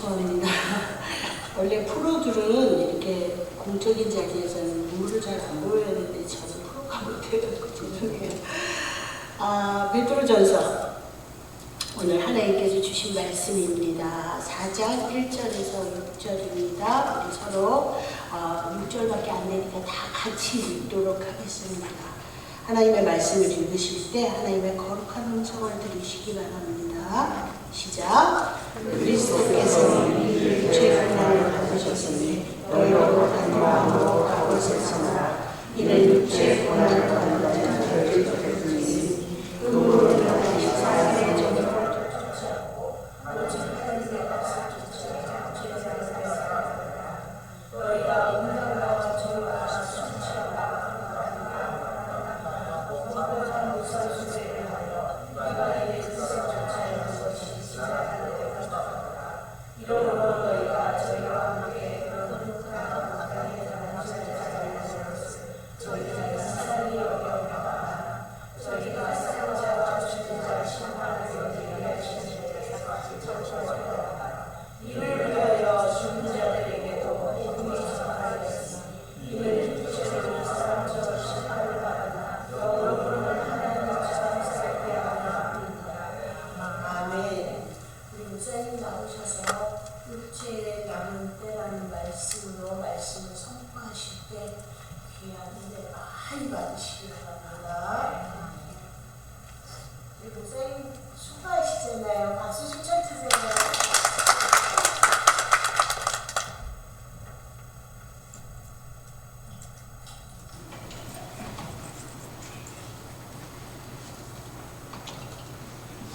죄송합니다. 원래 프로들은 이렇게 공적인 자리에서는 눈물을 잘 안 보여야 되는데 저는 프로가 못해가지고 죄송해요. 베드로전서 오늘 하나님께서 주신 말씀입니다. 4장 1절에서 6절입니다. 우리 서로 6절밖에 안 되니까 다 같이 읽도록 하겠습니다. 하나님의 말씀을 읽으실 때 하나님의 거룩한 음성을 들으시기 바랍니다. 시작. 그리스도께서 우리를 죄 고난을 받으셨으니 너희로 다른 마음으로 가보셨으나 이는 육체 고난을 받는 자는 별들이 되니 그로 인하여 사람의 정욕을 쫓지 않고 오직 하나님의 것을 쫓으며 죄사를 살아가라. 너희가 음란과 정욕과 술취함과 무고한 무설수제를 하여 이방인의 뜻을조차 않는 것이 지나가는 것이다. 이러므로 너희가 저희와 함께 거룩한 마땅히 당한 제사를 저희가 사랑이 여겨나가나 저희가 사랑자 주신 자 심판을 위하여 신실하게 쫓아져라. 이를 위하여 죽은 자들에게도 복음이 전하였으니 이는 육체로 사람처럼 심판을 받으나 영으로는 하나님처럼 살게 하는 분이다. 아멘. 우리 목사님 나오셔서 육체의 남은 때라는 말씀으로 말씀을 선포하실 때 귀한 은혜 많이 받으시기 바랍니다. 우리 목사님 수고하시잖아요. 박수 좀 쳐주세요.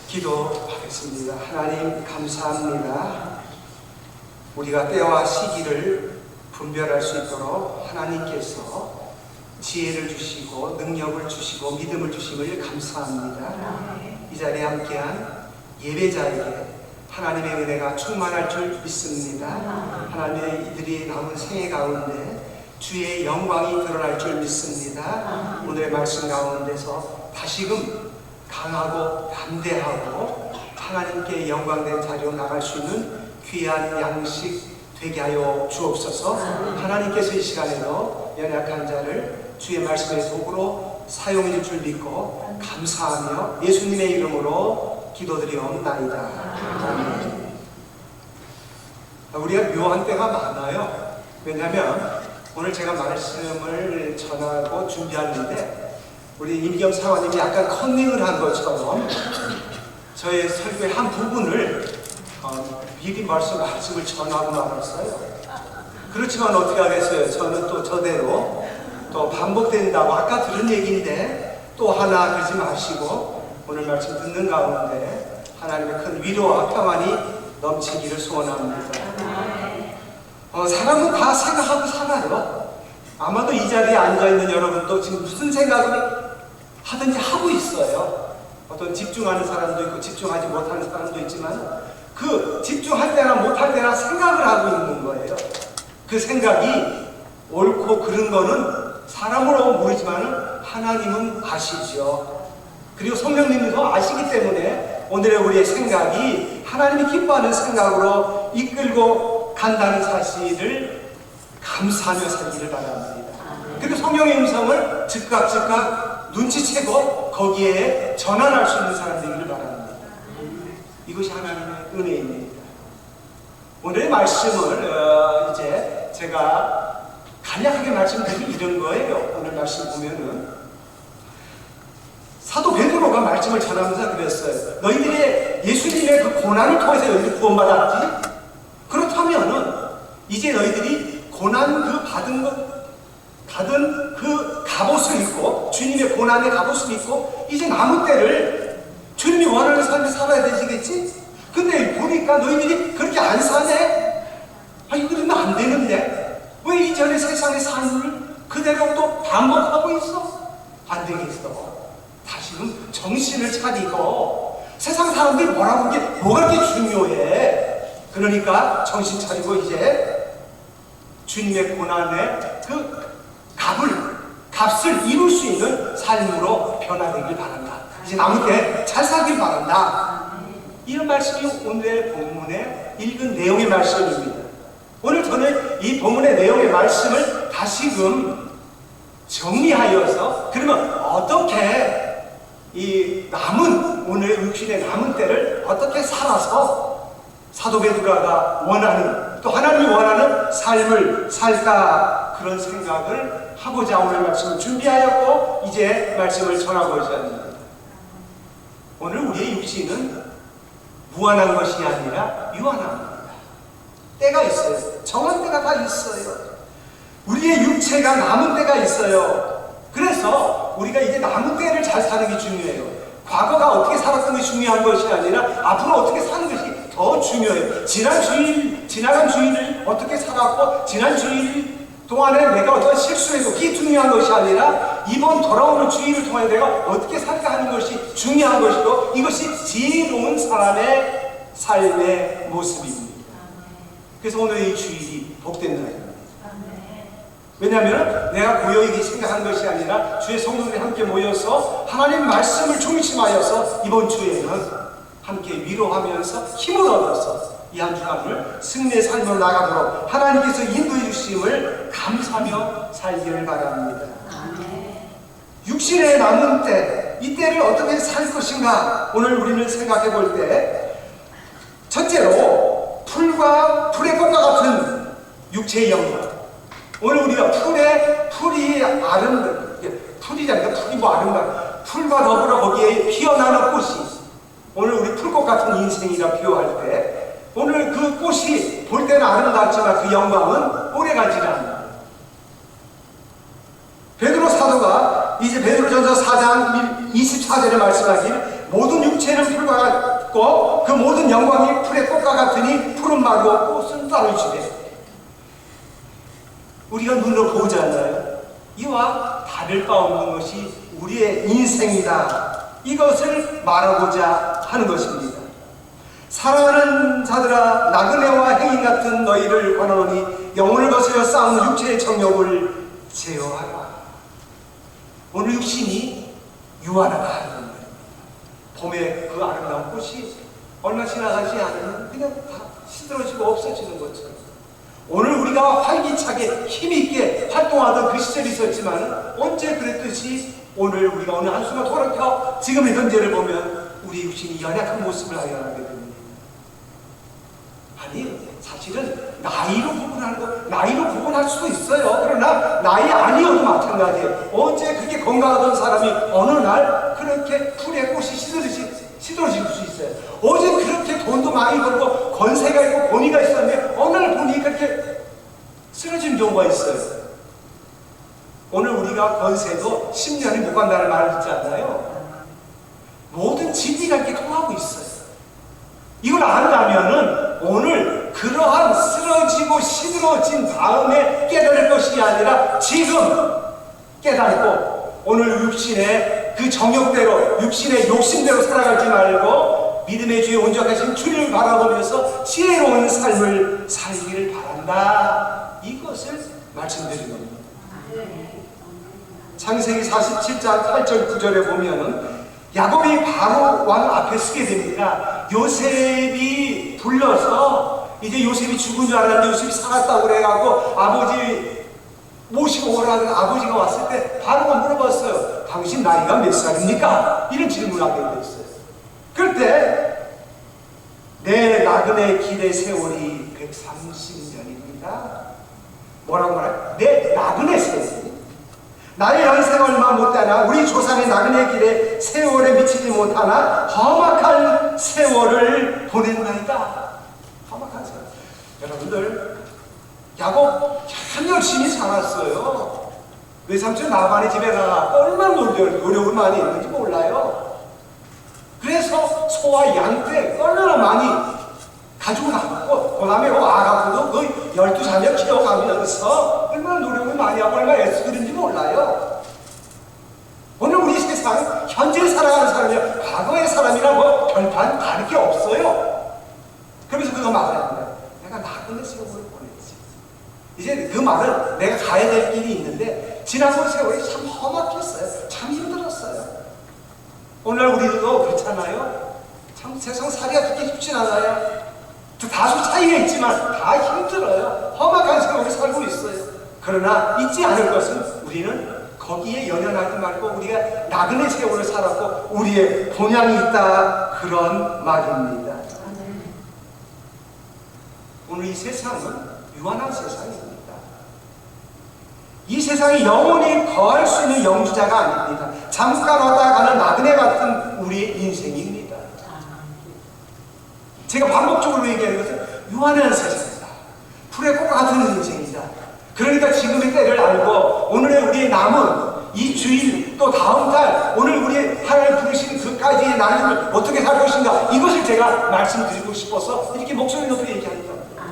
기도하겠습니다. 하나님 감사합니다. 우리가 때와 시기를 분별할 수 있도록 하나님께서 지혜를 주시고 능력을 주시고 믿음을 주심을 감사합니다. 이 자리에 함께한 예배자에게 하나님의 은혜가 충만할 줄 믿습니다. 하나님의 이들이 남은 생애 가운데 주의 영광이 드러날 줄 믿습니다. 오늘의 말씀 가운데서 다시금 강하고 담대하고 하나님께 영광된 자리로 나갈 수 있는 귀한 양식 되게 하여 주옵소서. 하나님께서 이 시간에도 연약한 자를 주의 말씀의 도구로 사용해 줄 줄 믿고 감사하며 예수님의 이름으로 기도드리옵나이다. 아멘. 우리가 묘한 때가 많아요. 왜냐하면 오늘 제가 말씀을 전하고 준비하는데 우리 임경 사관님이 약간 컨닝을 한 것처럼 저의 설교의 한 부분을 미리 말씀을 전하고 말았어요. 그렇지만 어떻게 하겠어요? 저는 또 저대로 또 반복된다고 아까 들은 얘기인데 또 하나 그러지 마시고 오늘 말씀 듣는 가운데 하나님의 큰 위로와 평안이 넘치기를 소원합니다. 사람은 다 생각하고 살아요. 아마도 이 자리에 앉아있는 여러분도 지금 무슨 생각을 하든지 하고 있어요. 어떤 집중하는 사람도 있고 집중하지 못하는 사람도 있지만 그 집중할 때나 못할 때나 생각을 하고 있는 거예요. 그 생각이 옳고 그른 거는 사람으로 모르지만 하나님은 아시죠. 그리고 성령님도 아시기 때문에 오늘의 우리의 생각이 하나님이 기뻐하는 생각으로 이끌고 간다는 사실을 감사하며 살기를 바랍니다. 그리고 성령의 음성을 즉각 눈치채고 거기에 전환할 수 있는 사람 되기를 바랍니다. 이것이 하나님의 은혜입니다. 오늘의 말씀을 이제 제가 간략하게 말씀드리면 이런 거예요. 오늘 말씀 보면은 사도 베드로가 말씀을 전하면서 그랬어요. 너희들의 예수님의 그 고난을 통해서 너희들이 구원받았지? 그렇다면은 이제 너희들이 고난 그 받은 그 갑옷을 입고 주님의 고난의 갑옷을 입고 이제 남은 때를 주님이 원하는 삶을 살아야 되시겠지? 근데 보니까 너희들이 그렇게 안 사네? 이러면 안 되는데 왜 이전의 세상의 삶을 그대로 또 반복하고 있어? 안 되겠어. 다시금 정신을 차리고 세상 사람들이 뭐라고 게 뭐가 그렇게 중요해? 그러니까 정신 차리고 이제 주님의 고난의 그 값을 이룰 수 있는 삶으로 변화되길 바란다. 이제 남은 때 잘 살길 바란다. 이런 말씀이 오늘 본문에 읽은 내용의 말씀입니다. 오늘 저는 이 본문의 내용의 말씀을 다시금 정리하여서 그러면 어떻게 이 남은 오늘 육신의 남은 때를 어떻게 살아서 사도 베드로가 원하는 또 하나님이 원하는 삶을 살까 그런 생각을 하고자 오늘 말씀을 준비하였고 이제 말씀을 전하고자 합니다. 오늘 우리의 육신은 무한한 것이 아니라 유한합니다. 때가 있어요. 정한 때가 다 있어요. 우리의 육체가 남은 때가 있어요. 그래서 우리가 이제 남은 때를 잘 사는 게 중요해요. 과거가 어떻게 살았던 게 중요한 것이 아니라 앞으로 어떻게 사는 것이 더 중요해요. 지나간 주일을 어떻게 살았고 지난 주일 동안에 내가 어떤 실수했고 그게 중요한 것이 아니라 이번 돌아오는 주일을 통해 내가 어떻게 살까 하는 것이 중요한 것이고 이것이 지혜로운 사람의 삶의 모습입니다. 그래서 오늘 이 주일이 복된 날입니다. 왜냐하면 내가 고요히 생각하는 것이 아니라 주의 성도들이 함께 모여서 하나님 말씀을 중심하여서 이번 주에는 함께 위로하면서 힘을 얻어서 이 한 주간을 승리의 삶으로 나가도록 하나님께서 인도해 주심을 감사하며 살기를 바랍니다. 육신의 남은 때, 이 때를 어떻게 살 것인가 오늘 우리는 생각해 볼 때 첫째로 풀과 풀의 꽃과 같은 육체의 영광. 오늘 우리가 풀이 풀이라니까 풀이 뭐 아름다워. 풀과 더불어 거기에 피어나는 꽃이 오늘 우리 풀꽃 같은 인생이라 비유할 때 오늘 그 꽃이 볼 때는 아름답지만 그 영광은 오래가지는 않는다. 베드로 사도가 이제 베드로전서 4장 24절에 말씀하길 모든 육체는 풀과 같고 그 모든 영광이 풀의 꽃과 같으니 푸른 마르고 꽃은 따르시되 우리가 눈으로 보잖아요. 이와 다를 바 없는 것이 우리의 인생이다. 이것을 말하고자 하는 것입니다. 사랑하는 자들아 나그네와 행인 같은 너희를 권하노니 영혼을 거스려 싸우는 육체의 정욕을 제어하라. 오늘 육신이 유한하다 하는 말입니다. 봄에 그 아름다운 꽃이 얼마 지나가지 않으면 그냥 다 시들어지고 없어지는 것처럼 오늘 우리가 활기차게 힘있게 활동하던 그 시절이 있었지만 언제 그랬듯이 오늘 우리가 어느 한순간 돌아켜 지금의 현재를 보면 우리 육신이 연약한 모습을 발견하게 됩니다. 아니 사실은 나이로 구분할 수도 있어요. 그러나 나이 아니어도 마찬가지예요. 언제 그렇게 건강하던 사람이 어느 날 그렇게 풀의 꽃이 시들어질 수 있어요. 어제 그렇게 돈도 많이 벌고 권세가 있고 권위가 있었는데 어느 날 보니까 그렇게 쓰러진 경우가 있어요. 오늘 우리가 권세도 10년이 못 간다는 말을 듣지 않나요? 모든 진리가 이렇게 통하고 있어요. 이걸 안다면은 오늘 그러한 쓰러지고 시들어진 다음에 깨달을 것이 아니라 지금 깨닫고 오늘 육신의 그 정욕대로 육신의 욕심대로 살아가지 말고 믿음의 주에 온전하신 주를 바라보면서 지혜로운 삶을 살기를 바란다. 이것을 말씀드린 겁니다. 창세기 47장 8절 9절에 보면은 야곱이 바로 왕 앞에 서게 됩니다. 요셉이 불러서 이제 요셉이 죽은 줄 알았는데 요셉이 살았다고 그래가지고 아버지 모시고 오라는 아버지가 왔을 때 바로가 물어봤어요. 당신 나이가 몇 살입니까? 이런 질문을 하게 됐어요. 그럴 때 내 나그네 길의 세월이 130년입니다. 뭐라고 말해요? 내 나그네 세월. 나의 연세가 얼마 못되나 우리 조상의 나그네 길에 세월에 미치지 못하나 험악한 세월을 보낸다이다. 험악한 세월. 여러분들 야곱 참 열심히 살았어요. 외삼촌 라반의 집에 가서 얼마나 노력을 많이 했는지 몰라요. 그래서 소와 양떼 얼마나 많이 가지고 나갔고 그 다음에 아가도 거의 12자녀 키워가면서 얼마나 노력을 많이 하고 얼마나 애쓰는지 몰라요. 오늘 우리 세상 현재 살아가는 사람이야 과거의 사람이랑 뭐 별반 다를 게 없어요. 그러면서 그거 말을 합니다. 내가 나그네 세월을 보냈지. 이제 그 말은 내가 가야 될 길이 있는데 지난번 세월이 참 험악했어요. 참 힘들었어요. 오늘 우리도 그렇잖아요. 참 세상 살이가 그렇게 쉽진 않아요. 다소 차이가 있지만 다 힘들어요. 험악한 세월을 살고 있어요. 그러나 잊지 않을 것은 우리는 거기에 연연하지 말고 우리가 나그네 세월을 살았고 우리의 본향이 있다, 그런 말입니다. 오늘 이 세상은 유한한 세상입니다. 이 세상이 영원히 거할 수 있는 영주자가 아닙니다. 잠깐 왔다 가는 나그네 같은 우리의 인생입니다. 제가 반복적으로 얘기하는 것은 유한한 세상이다. 풀의 꽃 같은 인생이다. 그러니까 지금의 때를 알고 오늘의 우리의 남은 이 주일 또 다음 달 오늘 우리 하나님 부르신 그까지의 날을 어떻게 살 것인가, 이것을 제가 말씀드리고 싶어서 이렇게 목소리 높이 얘기하는 겁니다.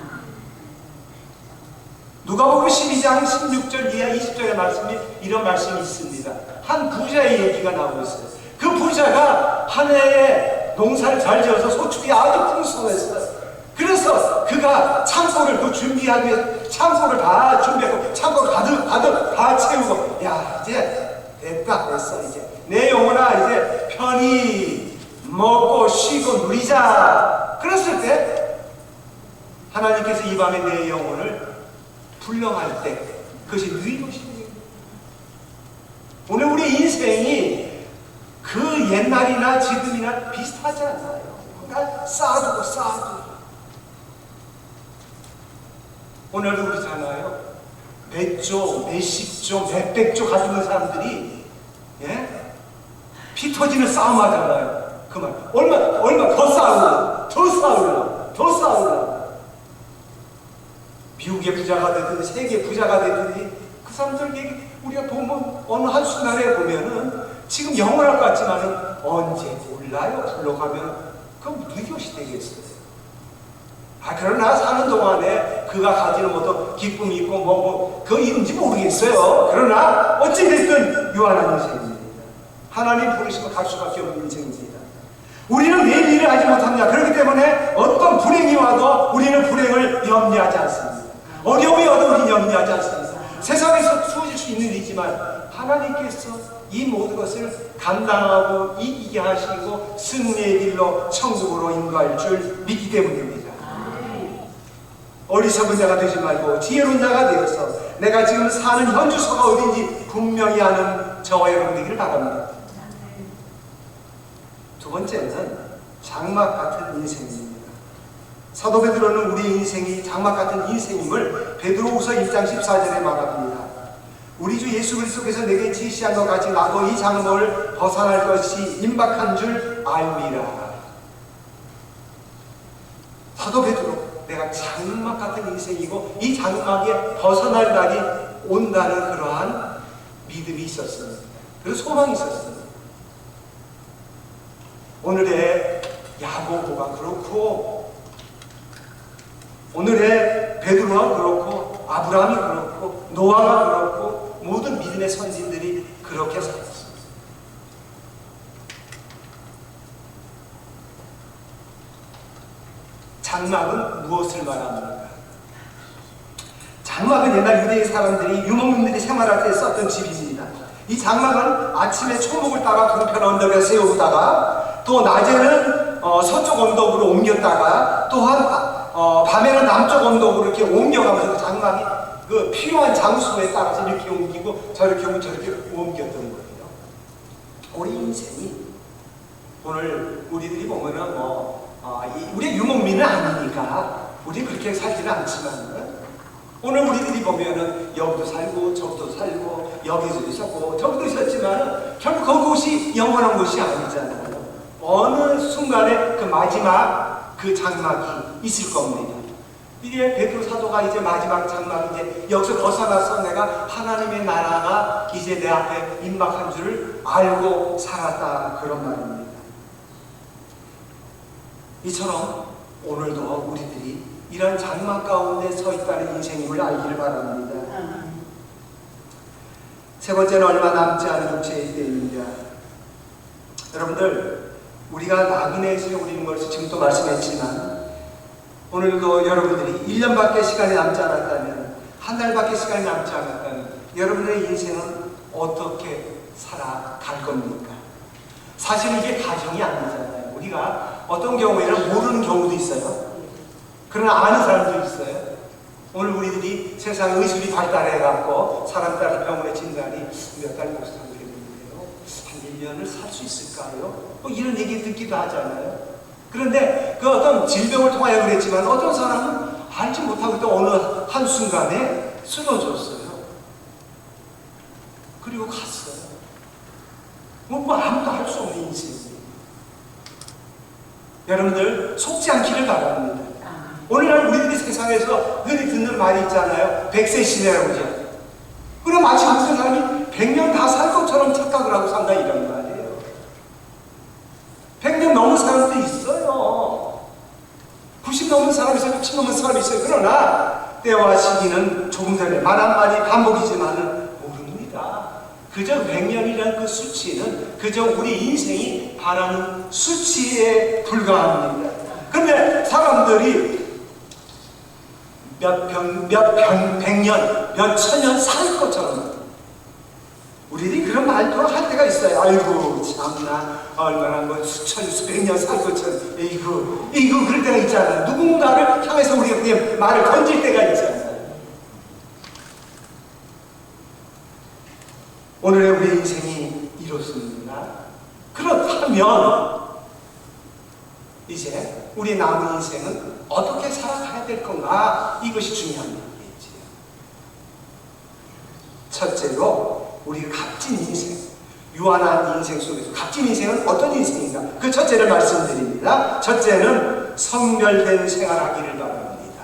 누가복음 12장 16절 이하 20절의 말씀이 이런 말씀이 있습니다. 한 부자의 얘기가 나오고 있어요. 그 부자가 한 해에 농사를 잘 지어서 소축이 아주 풍성했어요. 그래서 그가 창고를 준비하기 위해 창고를 다 준비하고 창고를 가득 다 채우고, 야 이제 됐어, 이제 내 영혼아 이제 편히 먹고 쉬고 누리자. 그랬을 때 하나님께서 이 밤에 내 영혼을 불령할 때 그것이 누이도십니다. 오늘 우리 인생이 그 옛날이나 지금이나 비슷하지 않아요. 그러니까 쌓아두고 오늘도 그렇잖아요. 몇 조, 몇십 조, 몇백 조 가지고 있는 사람들이 피 터지는 싸움 하잖아요. 그 말 얼마 더 쌓으려 미국의 부자가 되든 세계 부자가 되든 그 사람들에게 우리가 보면 어느 한순간에 보면은 지금 영원할 것 같지만은 언제 몰라요. 불러가면 그럼 누구시 되겠어요. 그러나 사는 동안에 그가 가지는 어떤 기쁨이 있고 그 이름인지 모르겠어요. 그러나 어찌됐든 유한한 인생입니다. 하나님 부르시면 갈 수밖에 없는 인생입니다. 우리는 내일 일을 하지 못합니다. 그렇기 때문에 어떤 불행이 와도 우리는 불행을 염려하지 않습니다. 어려움이 와도 우리는 염려하지 않습니다. 세상에서 주어질 수 있는 일이지만 하나님께서 이 모든 것을 감당하고 이기게 하시고 승리의 길로 천국으로 인도할 줄 믿기 때문입니다. 어리석은 자가 되지 말고 지혜로운 자가 되어서 내가 지금 사는 현주소가 어딘지 분명히 아는 저와 여러분 되기를 바랍니다. 두 번째는 장막 같은 인생입니다. 사도 베드로는 우리 인생이 장막 같은 인생임을 베드로후서 1장 14절에 말합니다. 우리 주 예수 그리스도께서 내게 지시한 것 같이 나도 이 장막을 벗어날 것이 임박한 줄 알미라. 사도 베드로, 내가 장막 같은 인생이고 이 장막에 벗어날 날이 온다는 그러한 믿음이 있었습니다. 그리고 소망이 있었습니다. 오늘의 야고보가 그렇고 오늘의 베드로가 그렇고 아브라함이 그렇고 노아가 그렇고 모든 믿음의 선진들이 그렇게 살았습니다. 장막은 무엇을 말합니까? 장막은 옛날 유대의 사람들이 유목민들이 생활할 때 썼던 집입니다. 이 장막은 아침에 초목을 따라 동편 언덕에 세우다가 또 낮에는 서쪽 언덕으로 옮겼다가 또한 밤에는 남쪽 언덕으로 이렇게 옮겨가면서 그 장막이 그 필요한 장소에 따라서 이렇게 옮기고 저렇게 옮겼던 거예요. 우리 인생이 오늘 우리들이 보면은 우리 유목민은 아니니까 우리 그렇게 살지는 않지만 오늘 우리들이 보면은 여기도 살고 저기도 살고 여기도 있었고 저기도 있었지만 결국 그곳이 영원한 곳이 아니잖아요. 어느 순간에 그 마지막 그 장막이 있을 겁니다. 이게 베드로 사도가 이제 마지막 장막 이제 여기서 벗어나서 내가 하나님의 나라가 이제 내 앞에 임박한 줄을 알고 살았다, 그런 말입니다. 이처럼 오늘도 우리들이 이런 장막 가운데 서 있다는 인생임을 알기를 바랍니다. 세 번째는 얼마 남지 않은 육체의 때입니다. 여러분들, 우리가 나그네 세월을 우리는 것을 지금도 말씀했지만 오늘도 여러분들이 1년밖에 시간이 남지 않았다면, 한 달밖에 시간이 남지 않았다면 여러분의 인생은 어떻게 살아갈 겁니까? 사실 이게 가정이 아니잖아요. 우리가 어떤 경우에는 모르는 경우도 있어요. 그러나 아는 사람도 있어요. 오늘 우리들이 세상 의술이 발달해갖고 사람 따라 병원의 진단이 몇 달 못살겠는데요, 한 1년을 살 수 있을까요? 뭐 이런 얘기 듣기도 하잖아요. 그런데 그 어떤 질병을 통하여 그랬지만 어떤 사람은 알지 못하고 또 어느 한순간에 쓰러졌어요. 그리고 갔어요. 뭐 아무도 할 수 없는 인생이에요. 여러분들 속지 않기를 바랍니다. 오늘날 우리들이 세상에서 흔히 듣는 말이 있잖아요. 100세 시대라고 그러죠. 그럼 마치 무슨 사람이 100년 다 살 것처럼 착각을 하고 산다 이런 말이에요. 100년 넘은 사람도 있어요. 90 넘은 사람이 있어요. 60 넘은 사람이 있어요. 그러나 때와 시기는 조금 전에 말 한마디 반복이지만은 모릅니다. 그저 100년이라는 그 수치는 그저 우리 인생이 바라는 수치에 불과합니다. 근데 사람들이 백년, 몇 천년 살 것처럼 우리들이 그런 말도 할 때가 있어요. 아이고 참나 얼마나 뭐 수천 수백 년 살 것처럼 이거 그럴 때가 있잖아요. 누군가를 향해서 우리가 그냥 말을 던질 때가 있잖아요. 오늘의 우리 인생이 이렇습니다. 그렇다면 이제 우리 남은 인생은 어떻게 살아가야 될 건가? 이것이 중요한 얘기죠. 첫째로 우리 값진 인생, 유한한 인생 속에서 값진 인생은 어떤 인생인가? 그 첫째를 말씀드립니다. 첫째는 성별된 생활하기를 바랍니다.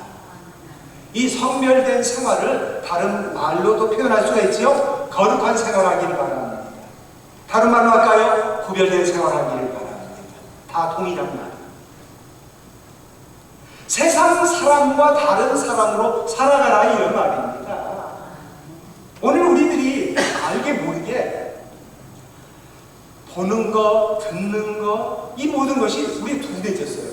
이 성별된 생활을 다른 말로도 표현할 수가 있지요. 거룩한 생활하기를 바랍니다. 다른 말로 할까요? 구별된 생활하기를 바랍니다. 다 동일한 말. 세상 사람과 다른 사람으로 살아가라 이런 말입니다. 오늘 우리들이 알게 모르게 보는 거, 듣는 거, 이 모든 것이 우리의 둔해졌어요.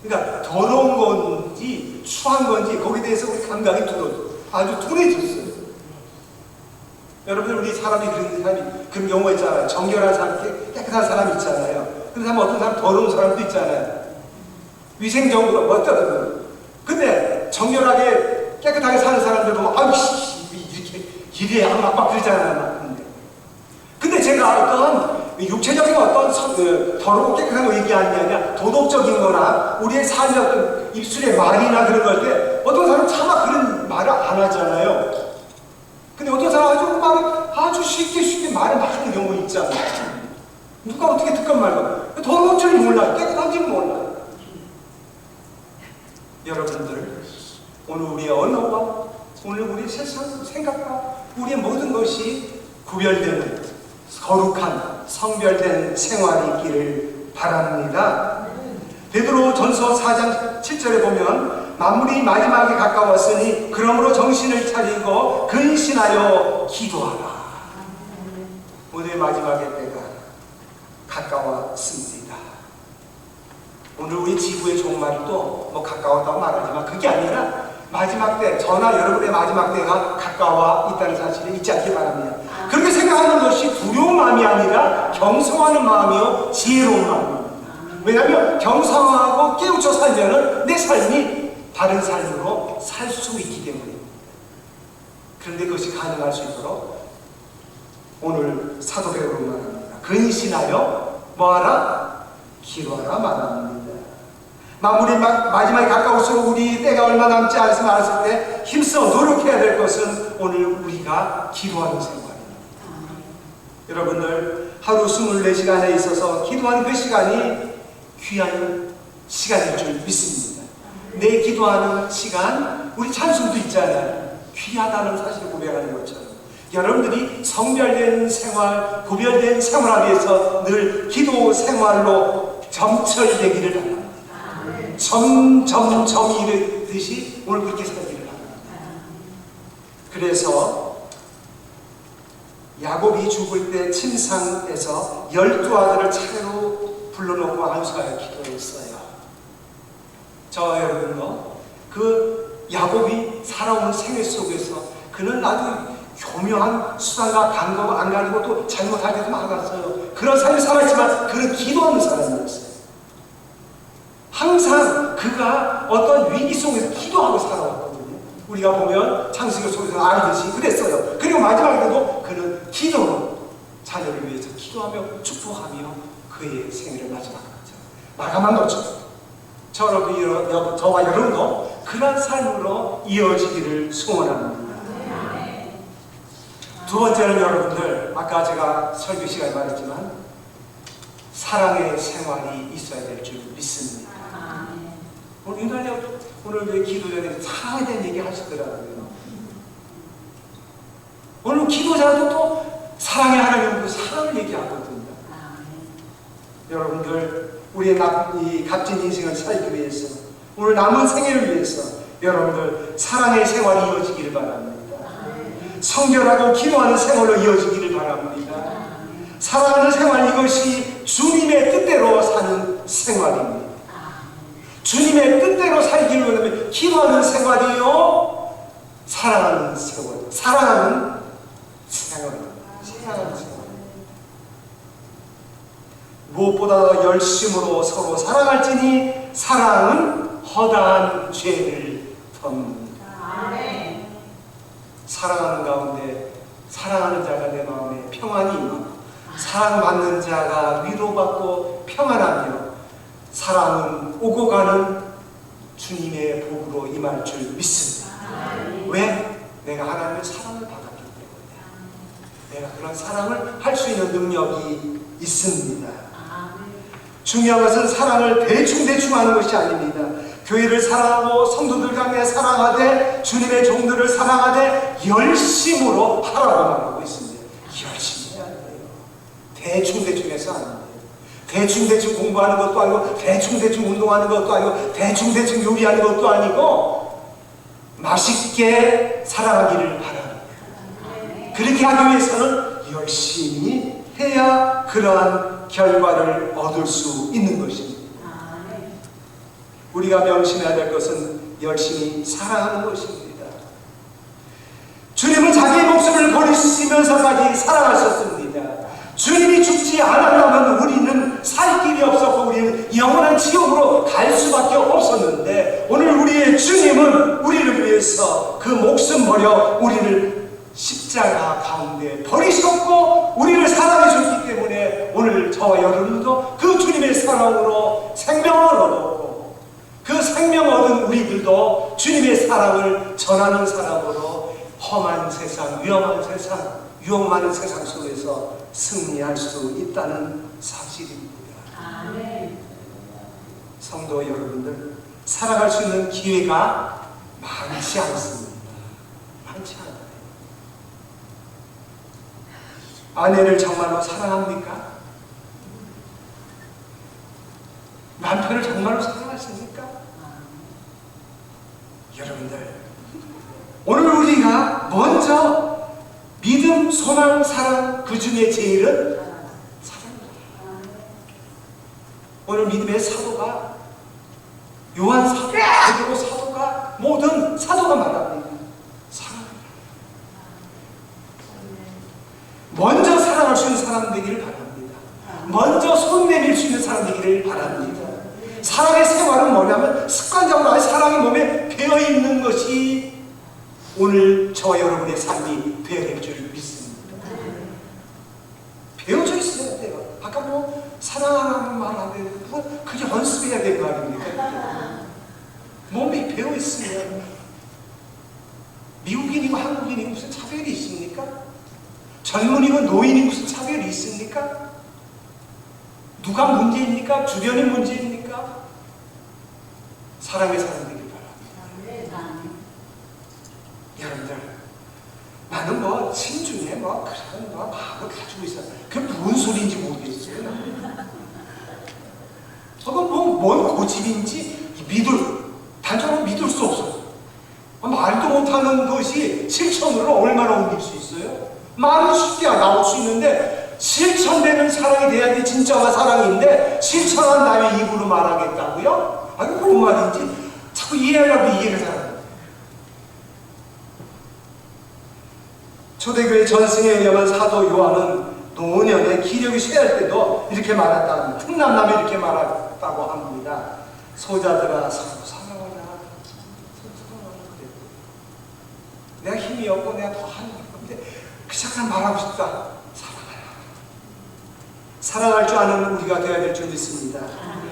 그러니까 더러운 건지 추한 건지 거기에 대해서 우리 감각이 아주 둔해졌어요. 여러분들 우리 사람이 그런 경우가 있잖아요. 정결한 사람, 깨끗한 사람이 있잖아요. 그런 사람 어떤 사람 더러운 사람도 있잖아요. 위생적으로 어떤 근데 정결하게 깨끗하게 사는 사람들 보면 아이씨 이렇게 이래 막 그러잖아요. 근데 제가 어떤 육체적인 어떤 더럽고 깨끗한 거 얘기하는 게 아니라 도덕적인 거나 우리의 삶의 어떤 입술의 말이나 그런 걸 때 어떤 사람은 차마 그런 말을 안 하잖아요. 근데 어떤 사람은 아주 쉽게 말을 막 하는 경우 있잖아요. 누가 어떻게 듣건 말건 더러운 줄 몰라요. 깨끗한 줄 몰라요. 여러분들 오늘 우리의 언어와 오늘 우리 세상 생각과 우리의 모든 것이 구별되는 거룩한 성별된 생활이 있기를 바랍니다. 베드로 전서 4장 7절에 보면 만물이 마지막에 가까웠으니 그러므로 정신을 차리고 근신하여 기도하라. 오늘 마지막의 때가 가까웠습니다. 오늘 우리 지구의 종말도 뭐 가까웠다고 말하지만 그게 아니라 마지막 때, 저나 여러분의 마지막 때가 가까워 있다는 사실을 잊지 않기 바랍니다. 그렇게 생각하는 것이 두려운 마음이 아니라 경성하는 마음이요 지혜로운 마음입니다. 왜냐하면 경성하고 깨우쳐 살면 내 삶이 바른 삶으로 살 수 있기 때문입니다. 그런데 그것이 가능할 수 있도록 오늘 사도 베드로가 말합니다. 근신하여 뭐하라? 기도하라 말합니다. 만물이 마지막에 가까울수록 우리 때가 얼마 남지 않았을 때 힘써 노력해야 될 것은 오늘 우리가 기도하는 생활입니다. 여러분들 하루 24시간에 있어서 기도하는 그 시간이 귀한 시간일 줄 믿습니다. 내 기도하는 시간, 우리 찬송도 있잖아요. 귀하다는 사실을 고백하는 것처럼 여러분들이 성별된 생활, 구별된 생활하기 위해서 늘 기도 생활로 점철되기를 바랍니다. 점점점이 이르듯이 오늘 그렇게 살기를 바랍니다. 그래서 야곱이 죽을 때 침상에서 12아들을 차례로 불러놓고 안수하여 기도했어요. 저 여러분도 그 야곱이 살아온 생애 속에서 그는 아주 교묘한 수단과 방법 안 가지고 또 잘못할 때도 많았어요. 그런 삶을 살았지만 그는 기도하는 사람이었어요. 항상 그가 어떤 위기 속에서 기도하고 살아왔거든요. 우리가 보면 창세기 속에서 알듯이 그랬어요. 그리고 마지막에도 그는 기도로 자녀를 위해서 기도하며 축복하며 그의 생애를 마지막했죠. 마감한 것처럼 저와 여러분도 그런 삶으로 이어지기를 소원합니다. 두 번째는 여러분들, 아까 제가 설교 시간에 말했지만 사랑의 생활이 있어야 될 줄 믿습니다. 오늘 이날에 오늘 왜 기도 전에 사랑에 대한 얘기 하시더라고요. 오늘 기도자도 또 사랑의 하나님 그 사랑을 얘기하거든요. 여러분들 우리의 이 값진 인생을 살기 위해서 오늘 남은 생애를 위해서 여러분들 사랑의 생활이 이어지기를 바랍니다. 성결하고 기도하는 생활로 이어지기를 바랍니다. 사랑하는 생활, 이것이 주님의 뜻대로 사는 생활입니다. 주님의 뜻대로 살기를 원하면 기도하는 생활이요, 사랑하는 생활, 사랑하는 생활. 무엇보다 열심으로 서로 사랑할지니 사랑은 허다한 죄를 덮는다. 사랑하는 가운데 사랑하는 자가 내 마음에 평안이 임하고 사랑받는 자가 위로받고 평안하며 사랑은 오고 가는 주님의 복으로 임할 줄 믿습니다. 왜? 내가 하나님의 사랑을 받았기 때문에 내가 그런 사랑을 할 수 있는 능력이 있습니다. 중요한 것은 사랑을 대충 하는 것이 아닙니다. 교회를 사랑하고 성도들 간에 사랑하되 주님의 종들을 사랑하되 열심으로 하라고 말하고 있습니다. 열심히 해야 돼요. 대충 해서 안 돼요. 대충 공부하는 것도 아니고 대충 운동하는 것도 아니고 대충 요리하는 것도 아니고 맛있게 사랑하기를 바랍니다. 그렇게 하기 위해서는 열심히 해야 그러한 결과를 얻을 수 있는 것입니다. 우리가 명심해야 될 것은 열심히 사랑하는 것입니다. 주님은 자기의 목숨을 버리시면서까지 사랑하셨습니다. 주님이 죽지 않았다면 우리는 살 길이 없었고 우리는 영원한 지옥으로 갈 수밖에 없었는데 오늘 우리의 주님은 우리를 위해서 그 목숨 버려 우리를 십자가 가운데 버리셨고 우리를 사랑해 줬기 때문에 오늘 저와 여러분도 그 주님의 사랑으로 생명을 얻었고 그 생명 얻은 우리들도 주님의 사랑을 전하는 사람으로 험한 세상, 위험한 세상, 유혹 많은 세상 속에서 승리할 수 있다는 사실입니다. 성도 여러분들, 살아갈 수 있는 기회가 많지 않습니다. 많지 않아요. 아내를 정말로 사랑합니까? 남편을 정말로 사랑하십니까? 여러분들, 오늘 우리가 먼저 믿음, 소망, 사랑, 그 중에 제일은 사랑입니다. 오늘 믿음의 사도가 요한 사도, 베드로 사도가 모든 사도가 말합니다. 사랑입니다. 먼저 사랑할 수 있는 사람 되기를 바랍니다. 먼저 손 내밀 수 있는 사람 되기를 바랍니다. 사랑의 생활은 뭐냐면 습관적으로 아예 사랑이 몸에 배어있는 것이 오늘 저와 여러분의 삶이 되어야 될 줄 믿습니다. 배워져 있어야 돼요. 아까 뭐 사랑하는 말 하는데 그게 연습해야 될 거 아닙니까? 몸이 배어있으면 미국인이고 한국인이고 무슨 차별이 있습니까? 젊은이고 노인이 무슨 차별이 있습니까? 누가 문제입니까? 주변이 문제입니까? 사랑의 사람 되길 바랍니다. 여러분들, 나는 뭐 신중에 뭐 그런 뭐 마음을 가지고 있어요. 그게 무슨 소리인지 모르겠어요. 저건 뭔 고집인지 단적으로 믿을 수 없어요. 말도 못하는 것이 실천으로 얼마나 옮길 수 있어요? 말은 쉽게 나올 수 있는데 실천되는 사랑이 돼야지 진짜가 사랑인데 실천한 다음에 입으로 말하겠다고요? 아니 뭔 말인지 자꾸 이해하려고 이해를 잘합니다. 초대교회 전승에 의하면 사도 요한은 노년에 기력이 쇠할 때도 이렇게 말했다고 합니다. 틈남남에 이렇게 말했다고 합니다. 소자들아 서로 사랑하라. 내가 힘이 없고 내가 더 하는 건데 그 잠깐 말하고 싶다. 사랑할 줄 아는 우리가 되어야 될 줄 믿습니다.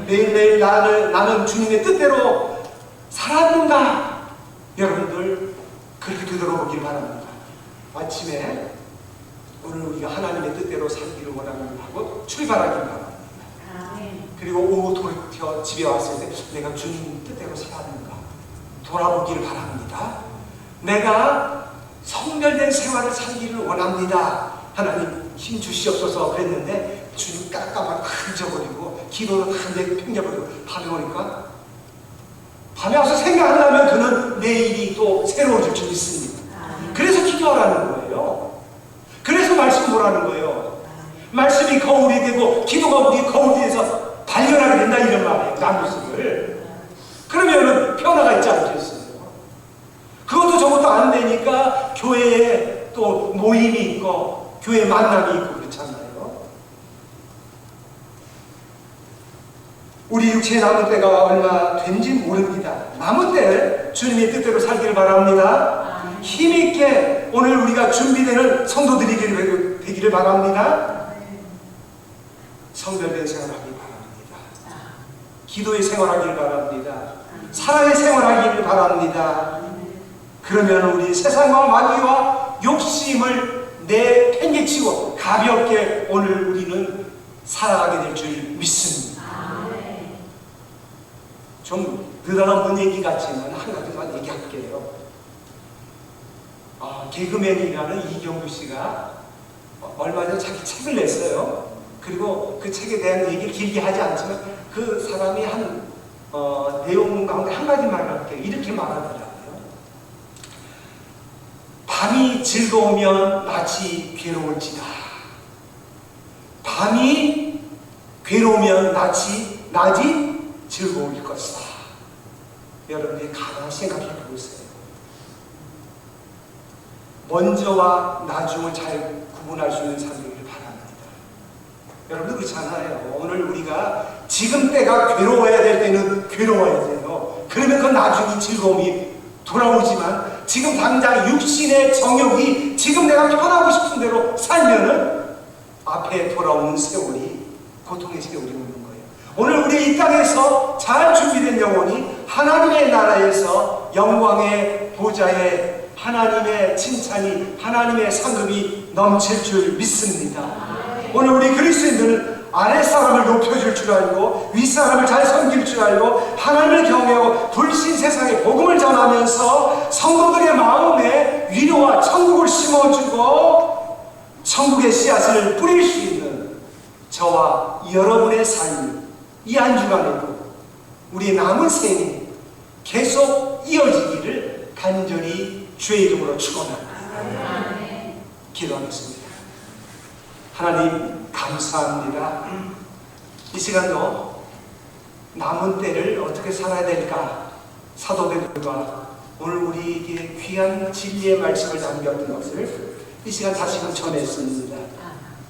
매일매일 나는 주님의 뜻대로 살았는가? 여러분들 그렇게 되돌아보길 바랍니다. 아침에 오늘 우리가 하나님의 뜻대로 살기를 원하고 출발하길 바랍니다. 그리고 오후 돌이켜 집에 왔을 때 내가 주님 뜻대로 살았는가 돌아보기를 바랍니다. 내가 성별된 생활을 살기를 원합니다. 하나님 힘 주시옵소서 그랬는데 주님 깜깜하게 잊어버리고 기도도 다 팽겨버리고 밤에 오니까 밤에 와서 생각하려면 그는 내일이 또 새로워질 줄 믿습니다. 그래서 기도하라는 거예요. 그래서 말씀 보라는 거예요. 말씀이 거울이 되고 기도가 우리 거울이 돼서 발견하게 된다 이런 말이에요. 나 모습을. 그러면은 변화가 있지 않겠어요? 그것도 저것도 안 되니까 교회에 또 모임이 있고 교회 만남이 있고 그렇잖아요. 우리 육체에 남은 때가 얼마 된지 모릅니다. 남은 때를 주님의 뜻대로 살기를 바랍니다. 힘있게 오늘 우리가 준비되는 성도들이 되기를 바랍니다. 성별된 생활하기 바랍니다. 기도의 생활하기를 바랍니다. 사랑의 생활하기를 바랍니다. 그러면 우리 세상과 마귀와 욕심을 내팽개치고 가볍게 오늘 우리는 살아가게 될 줄 믿습니다. 좀 느닷없는 얘기 같지만 한 가지만 얘기할게요. 개그맨이라는 이경규 씨가 얼마 전에 자기 책을 냈어요. 그리고 그 책에 대한 얘기를 길게 하지 않지만 그 사람이 한 내용 가운데 한 가지 말을 할게요. 이렇게 말하더라고요. 밤이 즐거우면 낮이 괴로울지다. 밤이 괴로우면 낮이 즐거울 것이다. 여러분이 가만히 생각해 보세요. 먼저와 나중을 잘 구분할 수 있는 사람이길 바랍니다. 여러분들 그렇잖아요. 오늘 우리가 지금 때가 괴로워야 될 때는 괴로워야 돼요. 그러면 그 나중에 즐거움이 돌아오지만 지금 당장 육신의 정욕이 지금 내가 편하고 싶은 대로 살면은 앞에 돌아오는 세월이 고통의 세월이 오는 거예요. 오늘 우리 이 땅에서 잘 준비된 영혼이 하나님의 나라에서 영광의 보좌에 하나님의 칭찬이 하나님의 상급이 넘칠 줄 믿습니다. 오늘 우리 그리스도인들은 아랫사람을 높여줄 줄 알고 윗사람을 잘 섬길 줄 알고 하나님을 경외하고 불신 세상에 복음을 전하면서 성도들의 마음에 위로와 천국을 심어주고 천국의 씨앗을 뿌릴 수 있는 저와 여러분의 삶이 이 한 주간에도 우리 남은 생이 계속 이어지기를 간절히 주의 이름으로 축원합니다. 기도하겠습니다. 하나님 감사합니다. 이 시간도 남은 때를 어떻게 살아야 될까 사도들과 오늘 우리에게 귀한 진리의 말씀을 남겼던 것을 이 시간 다시금 전했습니다.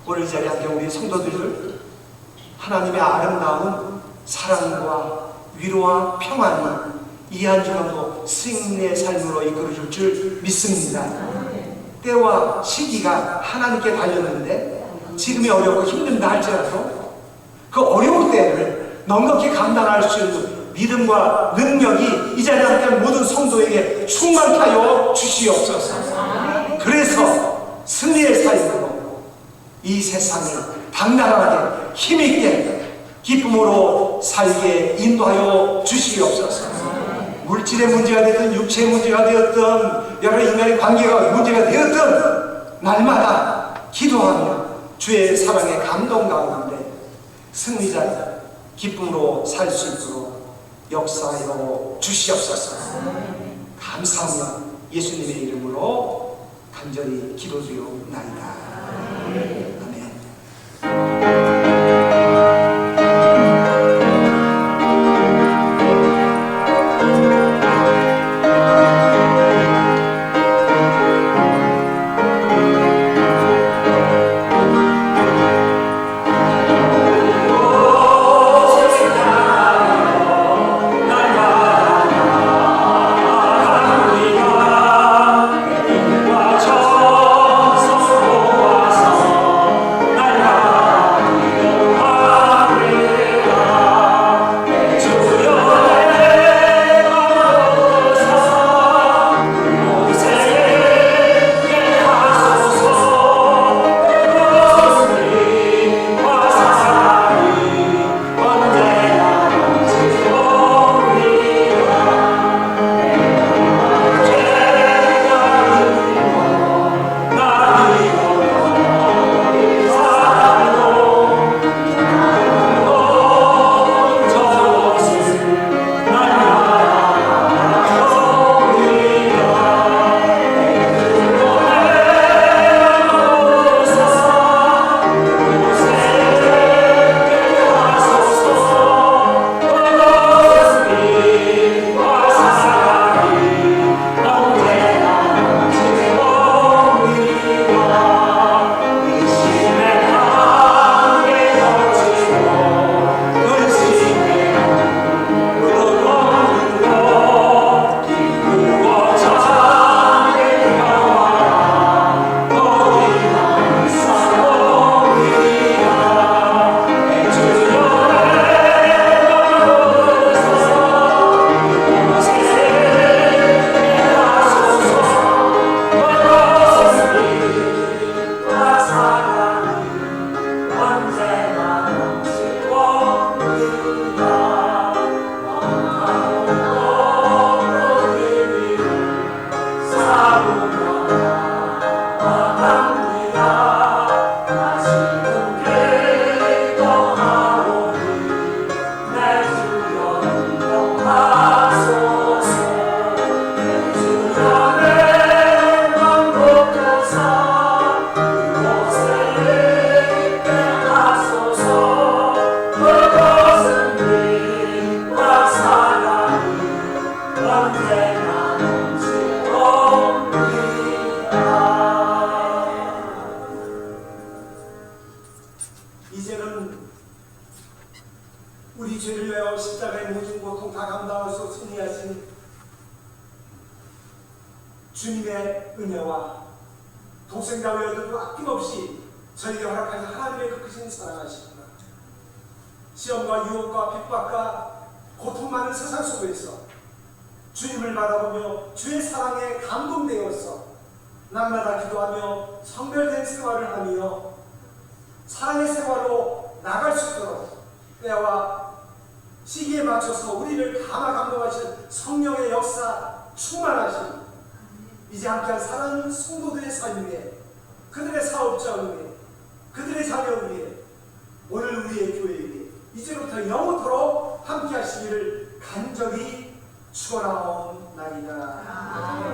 오늘 이 자리에 함께 우리 성도들을 하나님의 아름다운 사랑과 위로와 평안이 이 한 주간도 승리의 삶으로 이끌어줄 줄 믿습니다. 때와 시기가 하나님께 달렸는데 지금이 어렵고 힘든다 할지라도 그 어려운 때를 넉넉히 감당할 수 있는 믿음과 능력이 이 자리에 함께한 모든 성도에게 충만케 하여 주시옵소서. 그래서 승리의 삶으로 이 세상을 당당하게 힘있게 기쁨으로 살게 인도하여 주시옵소서. 물질의 문제가 되든 육체의 문제가 되었든 여러 인간의 관계가 문제가 되었든 날마다 기도하며 주의 사랑의 감동 가운데 승리자 기쁨으로 살 수 있도록 역사하여 주시옵소서. 감사하며 예수님의 이름으로 간절히 기도드리옵나이다. 아멘. 이제는 우리 죄를 위하여 십자가의 모든 고통 다 감당하시고 승리하신 주님의 은혜와 독생자 외에도 아낌없이 저에게 허락하신 하나님의 그 크신 사랑하시구나. 시험과 유혹과 핍박과 고통 많은 세상 속에서 주님을 바라보며 주의 사랑에 감동되어서 날마다 기도하며 성별된 생활을 하며 사랑의 생활로 나갈 수 있도록 때와 시기에 맞춰서 우리를 감동하시는 성령의 역사 충만하신 이제 함께한 사랑하는 성도들의 삶 위에 그들의 사업자 위에 그들의 자녀 위에 오늘 우리의 교회 위에 이제부터 영원토록 함께 하시기를 간절히 축원하옵나이다.